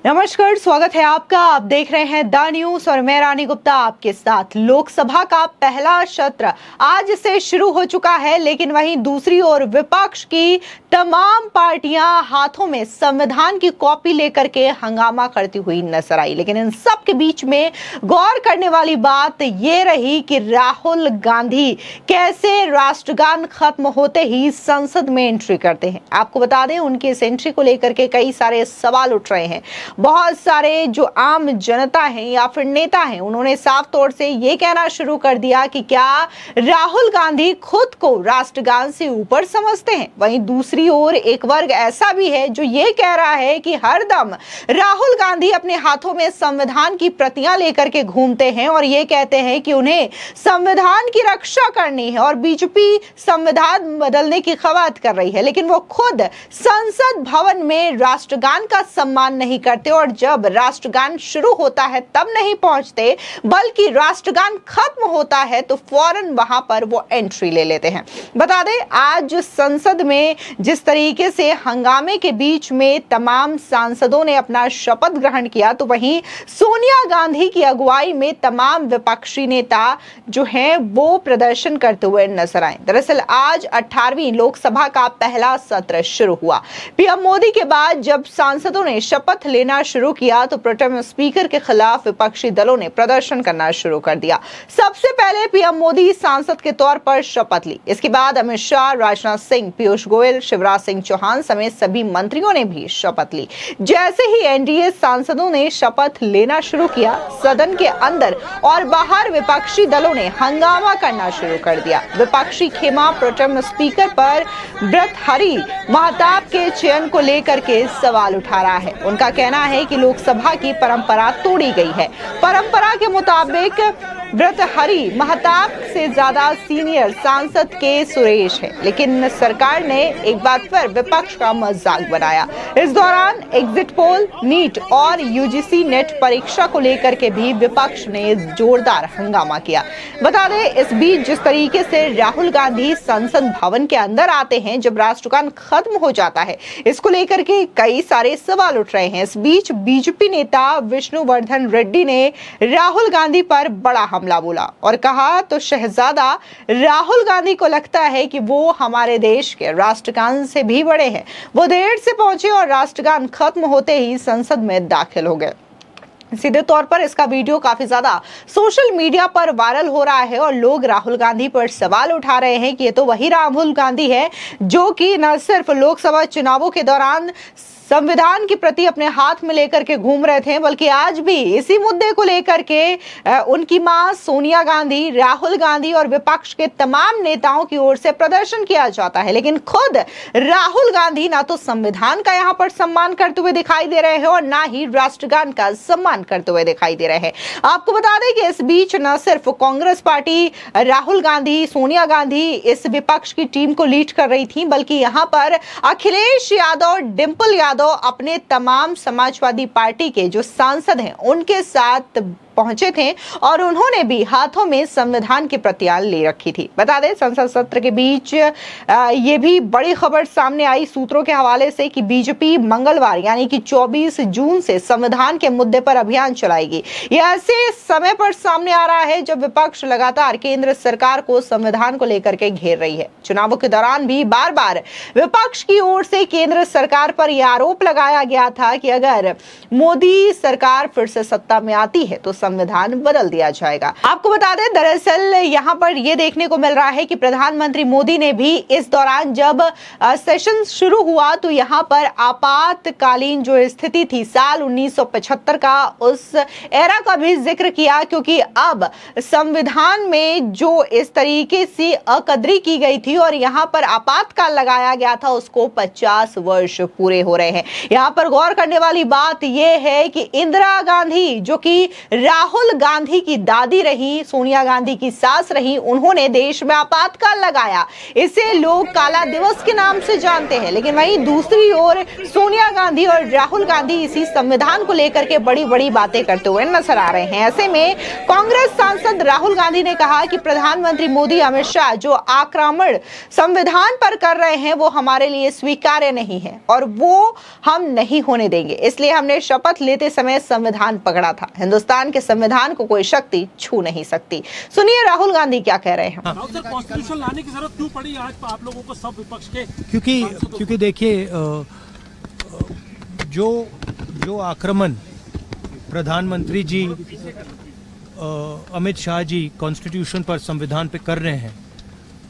नमस्कार, स्वागत है आपका। आप देख रहे हैं द न्यूज और मैं रानी गुप्ता आपके साथ। लोकसभा का पहला सत्र आज से शुरू हो चुका है, लेकिन वहीं दूसरी ओर विपक्ष की तमाम पार्टियां हाथों में संविधान की कॉपी लेकर के हंगामा करती हुई नजर आई। लेकिन इन सब के बीच में गौर करने वाली बात ये रही कि राहुल गांधी कैसे राष्ट्रगान खत्म होते ही संसद में एंट्री करते हैं। आपको बता दें, उनकी इस एंट्री को लेकर के कई सारे सवाल उठ रहे हैं। बहुत सारे जो आम जनता है या फिर नेता हैं, उन्होंने साफ तौर से ये कहना शुरू कर दिया कि क्या राहुल गांधी खुद को राष्ट्रगान से ऊपर समझते हैं। वहीं दूसरी ओर एक वर्ग ऐसा भी है जो ये कह रहा है कि हरदम राहुल गांधी अपने हाथों में संविधान की प्रतियां लेकर के घूमते हैं और ये कहते हैं कि उन्हें संविधान की रक्षा करनी है और बीजेपी संविधान बदलने की खवात कर रही है, लेकिन वो खुद संसद भवन में राष्ट्रगान का सम्मान नहीं करते और जब राष्ट्रगान शुरू होता है तब नहीं पहुंचते, बल्कि राष्ट्रगान खत्म होता है तो फौरन वहां पर वो एंट्री ले लेते हैं। बता दें, आज संसद में जिस तरीके से हंगामे के बीच में तमाम सांसदों ने अपना शपथ ग्रहण किया, तो वहीं सोनिया गांधी की अगुवाई में तमाम विपक्षी नेता जो हैं वो प्रदर्शन करते हुए नजर आए। दरअसल आज 18वीं लोकसभा का पहला सत्र शुरू हुआ। पीएम मोदी के बाद जब सांसदों ने शपथ लेना शुरू किया तो प्रोटेम स्पीकर के खिलाफ विपक्षी दलों ने प्रदर्शन करना शुरू कर दिया। सबसे पहले पीएम मोदी सांसद के तौर पर शपथ ली। इसके बाद अमित शाह, राजनाथ सिंह, पीयूष गोयल, शिवराज सिंह चौहान समेत सभी मंत्रियों ने भी शपथ ली। जैसे ही एनडीए सांसदों ने शपथ लेना शुरू किया, सदन के अंदर और बाहर विपक्षी दलों ने हंगामा करना शुरू कर दिया। विपक्षी खेमा प्रोटेम स्पीकर पर भर्तृहरि महताब के चयन को लेकर के सवाल उठा रहा है। उनका कहना है कि लोकसभा की परंपरा तोड़ी गई है। परंपरा के मुताबिक भर्तृहरि महताब से ज्यादा सीनियर सांसद के सुरेश है, लेकिन सरकार ने एक बार फिर विपक्ष का मजाक बनाया। इस दौरान एग्जिट पोल, नीट और यूजीसी नेट परीक्षा को लेकर के भी विपक्ष ने जोरदार हंगामा किया। बता दें, इस बीच जिस तरीके से राहुल गांधी संसद भवन के अंदर आते हैं जब राष्ट्रगान खत्म हो जाता है, इसको लेकर के कई सारे सवाल उठ रहे हैं। इस बीच बीजेपी नेता विष्णुवर्धन रेड्डी ने राहुल गांधी पर बड़ा हमला बोला और कहा तो शहजादा राहुल गांधी को लगता है कि वो हमारे देश के राष्ट्रगान से भी बड़े हैं। वो देर से पहुंचे और राष्ट्रगान खत्म होते ही संसद में दाखिल हो गए। सीधे तौर पर इसका वीडियो काफी ज्यादा सोशल मीडिया पर वायरल हो रहा है और लोग राहुल गांधी पर सवाल उठा रहे हैं कि ये तो वही राहुल गांधी है जो कि न सिर्फ लोकसभा चुनावों के दौरान संविधान की प्रति अपने हाथ में लेकर के घूम रहे थे, बल्कि आज भी इसी मुद्दे को लेकर के उनकी मां सोनिया गांधी, राहुल गांधी और विपक्ष के तमाम नेताओं की ओर से प्रदर्शन किया जाता है। लेकिन खुद राहुल गांधी ना तो संविधान का यहां पर सम्मान करते हुए दिखाई दे रहे हैं और ना ही राष्ट्रगान का सम्मान करते हुए दिखाई दे रहे हैं। आपको बता दें कि इस बीच न सिर्फ कांग्रेस पार्टी राहुल गांधी, सोनिया गांधी इस विपक्ष की टीम को लीड कर रही थी, बल्कि यहां पर अखिलेश यादव, डिंपल यादव अपने तमाम समाजवादी पार्टी के जो सांसद हैं उनके साथ पहुंचे थे और उन्होंने भी हाथों में संविधान की प्रतियां ले रखी थी। बता दें, संसद सत्र के बीच ये भी बड़ी खबर सामने आई सूत्रों के हवाले से कि बीजेपी मंगलवार यानी कि 24 जून से संविधान के मुद्दे पर अभियान चलाएगी। यह ऐसे समय पर सामने आ रहा है जब विपक्ष लगातार केंद्र सरकार को संविधान को लेकर के घेर रही है। चुनावों के दौरान भी बार बार विपक्ष की ओर से केंद्र सरकार पर यह आरोप लगाया गया था कि अगर मोदी सरकार फिर से सत्ता में आती है तो संविधान बदल दिया जाएगा। आपको बता दें, दरअसल यहाँ पर यह देखने को मिल रहा है कि प्रधानमंत्री मोदी ने भी इस दौरान जब सेशन शुरू हुआ तो यहाँ पर आपातकालीन जो स्थिति थी साल 1975 का, उस एरा का भी जिक्र किया, क्योंकि अब संविधान में जो इस तरीके से अकदरी की गई थी और यहाँ पर आपातकाल लगाया गया था उसको 50 वर्ष पूरे हो रहे हैं। यहाँ पर गौर करने वाली बात यह है कि इंदिरा गांधी जो कि राहुल गांधी की दादी रही, सोनिया गांधी की सास रही, उन्होंने देश में आपातकाल लगाया। इसे लोग काला दिवस के नाम से जानते हैं। लेकिन वहीं दूसरी ओर सोनिया गांधी और राहुल गांधी इसी संविधान को लेकर के बड़ी बड़ी बातें करते हुए नजर आ रहे हैं। ऐसे में कांग्रेस सांसद राहुल गांधी ने कहा कि प्रधानमंत्री मोदी, अमित शाह जो आक्रमण संविधान पर कर रहे हैं वो हमारे लिए स्वीकार्य नहीं है और वो हम नहीं होने देंगे। इसलिए हमने शपथ लेते समय संविधान पकड़ा था। हिंदुस्तान के संविधान को कोई शक्ति छू नहीं सकती। सुनिए राहुल गांधी क्या कह रहे हैं। कॉन्स्टिट्यूशन लाने की जरूरत क्यों पड़ी आज आप लोगों को, सब विपक्ष के? क्योंकि देखिए, जो आक्रमण प्रधानमंत्री जी, अमित शाह जी कॉन्स्टिट्यूशन पर, संविधान पे कर रहे हैं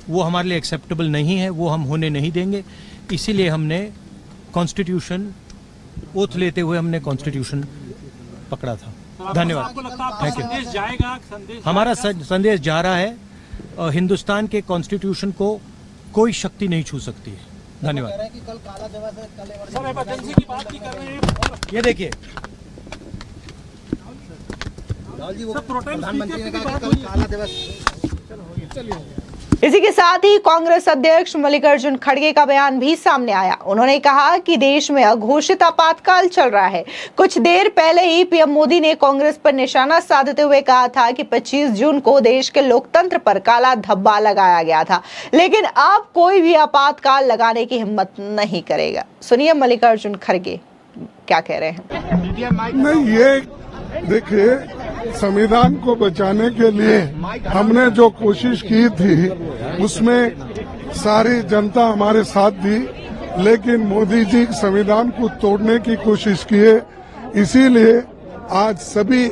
वो हमारे लिए एक्सेप्टेबल नहीं है, वो हम होने नहीं देंगे। इसीलिए हमने कॉन्स्टिट्यूशन, ओथ लेते हुए हमने कॉन्स्टिट्यूशन पकड़ा था। धन्यवाद, थैंक यू। हमारा संदेश जा रहा है, हिंदुस्तान के कॉन्स्टिट्यूशन को कोई शक्ति नहीं छू सकती है। धन्यवाद। ये देखिए, इसी के साथ ही कांग्रेस अध्यक्ष मल्लिकार्जुन खड़गे का बयान भी सामने आया। उन्होंने कहा कि देश में अघोषित आपातकाल चल रहा है। कुछ देर पहले ही पीएम मोदी ने कांग्रेस पर निशाना साधते हुए कहा था कि 25 जून को देश के लोकतंत्र पर काला धब्बा लगाया गया था, लेकिन अब कोई भी आपातकाल लगाने की हिम्मत नहीं करेगा। सुनिए मल्लिकार्जुन खड़गे क्या कह रहे हैं। नहीं, ये देखिए, संविधान को बचाने के लिए हमने जो कोशिश की थी उसमें सारी जनता हमारे साथ दी, लेकिन मोदी जी संविधान को तोड़ने की कोशिश किए। इसीलिए आज सभी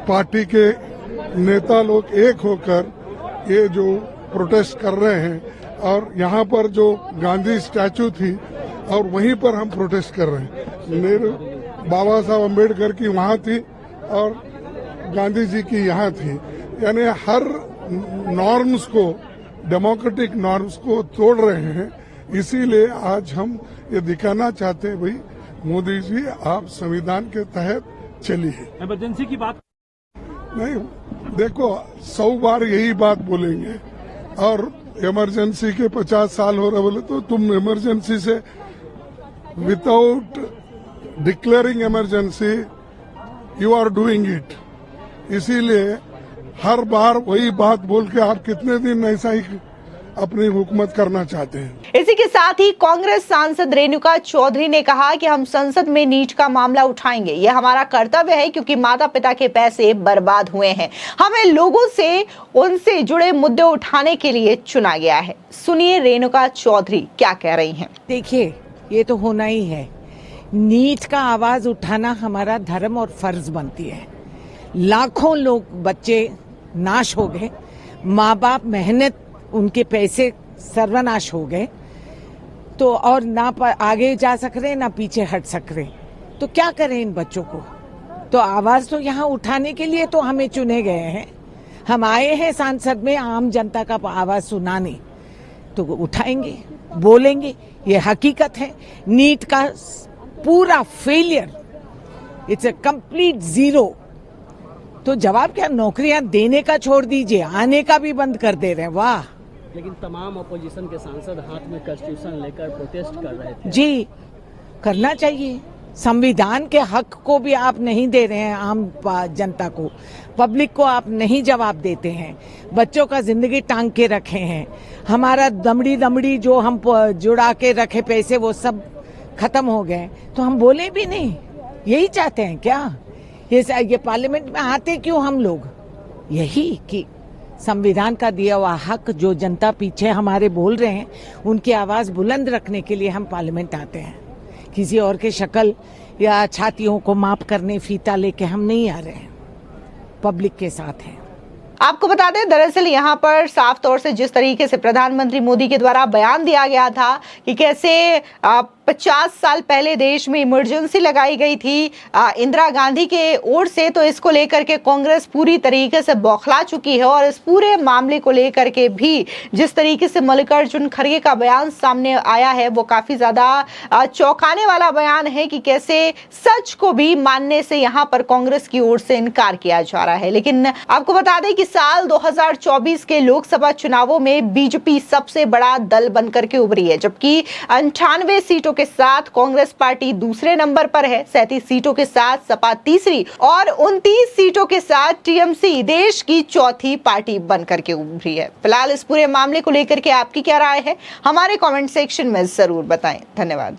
पार्टी के नेता लोग एक होकर ये जो प्रोटेस्ट कर रहे हैं, और यहाँ पर जो गांधी स्टैचू थी और वहीं पर हम प्रोटेस्ट कर रहे हैं। नेहरू, बाबा साहब अम्बेडकर की वहाँ थी और गांधी जी की यहाँ थी। यानी हर नॉर्म्स को, डेमोक्रेटिक नॉर्म्स को तोड़ रहे हैं। इसीलिए आज हम ये दिखाना चाहते हैं, भाई मोदी जी आप संविधान के तहत चलिए। इमरजेंसी की बात नहीं, देखो 100 बार यही बात बोलेंगे और इमरजेंसी के 50 साल हो रहे बोले तो तुम इमरजेंसी से, without declaring emergency you are doing it. इसीलिए हर बार वही बात बोल के आप कितने दिन ऐसा ही अपनी हुकूमत करना चाहते हैं। इसी के साथ ही कांग्रेस सांसद रेणुका चौधरी ने कहा कि हम संसद में नीट का मामला उठाएंगे। यह हमारा कर्तव्य है क्योंकि माता पिता के पैसे बर्बाद हुए हैं। हमें लोगों से उनसे जुड़े मुद्दे उठाने के लिए चुना गया है। सुनिए रेणुका चौधरी क्या कह रही हैं। देखिए, ये तो होना ही है। नीट का आवाज उठाना हमारा धर्म और फर्ज बनती है। लाखों लोग, बच्चे नाश हो गए, माँ बाप मेहनत, उनके पैसे सर्वनाश हो गए, तो और ना आगे जा सक रहे ना पीछे हट सक रहे, तो क्या करें इन बच्चों को। तो आवाज तो यहाँ उठाने के लिए तो हमें चुने गए हैं। हम आए हैं सांसद में आम जनता का आवाज सुनाने, तो उठाएंगे, बोलेंगे। ये हकीकत है। नीट का पूरा failure, it's a complete zero. तो जवाब क्या, नौकरियां देने का छोड़ दीजिए, आने का भी बंद कर दे रहे हैं। वाह। लेकिन तमाम अपोजिशन के सांसद हाथ में कॉन्स्टिट्यूशन लेकर प्रोटेस्ट कर रहे थे। जी, करना चाहिए। संविधान के हक को भी आप नहीं दे रहे हैं आम जनता को, पब्लिक को आप नहीं जवाब देते हैं। बच्चों का जिंदगी टांग के रखे हैं। हमारा दमड़ी जो हम जुड़ा के रखे पैसे वो सब खत्म हो गए, तो हम बोले भी नहीं। यही चाहते हैं क्या? ये पार्लियामेंट में आते क्यों हम लोग? यही कि संविधान का दिया हुआ हक जो जनता पीछे हमारे बोल रहे हैं, उनकी आवाज बुलंद रखने के लिए हम पार्लियामेंट आते हैं। किसी और के शक्ल या छातियों को माप करने फीता लेके हम नहीं आ रहे हैं, पब्लिक के साथ हैं। आपको बता दें, दरअसल यहाँ पर साफ तौर से जिस तरीके से प्रधानमंत्री मोदी के द्वारा बयान दिया गया था कि कैसे 50 साल पहले देश में इमरजेंसी लगाई गई थी इंदिरा गांधी के ओर से, तो इसको लेकर के कांग्रेस पूरी तरीके से बौखला चुकी है। और इस पूरे मामले को लेकर के भी जिस तरीके से मल्लिकार्जुन खड़गे का बयान सामने आया है वो काफी ज्यादा चौंकाने वाला बयान है कि कैसे सच को भी मानने से यहां पर कांग्रेस की ओर से इनकार किया जा रहा है। लेकिन आपको बता दें कि साल 2024 के लोकसभा चुनावों में बीजेपी सबसे बड़ा दल बनकर के उभरी है, जबकि 98 सीटों के साथ कांग्रेस पार्टी दूसरे नंबर पर है, 37 सीटों के साथ सपा तीसरी और 29 सीटों के साथ टीएमसी देश की चौथी पार्टी बनकर के उभरी है। फिलहाल इस पूरे मामले को लेकर के आपकी क्या राय है, हमारे कमेंट सेक्शन में जरूर बताएं। धन्यवाद।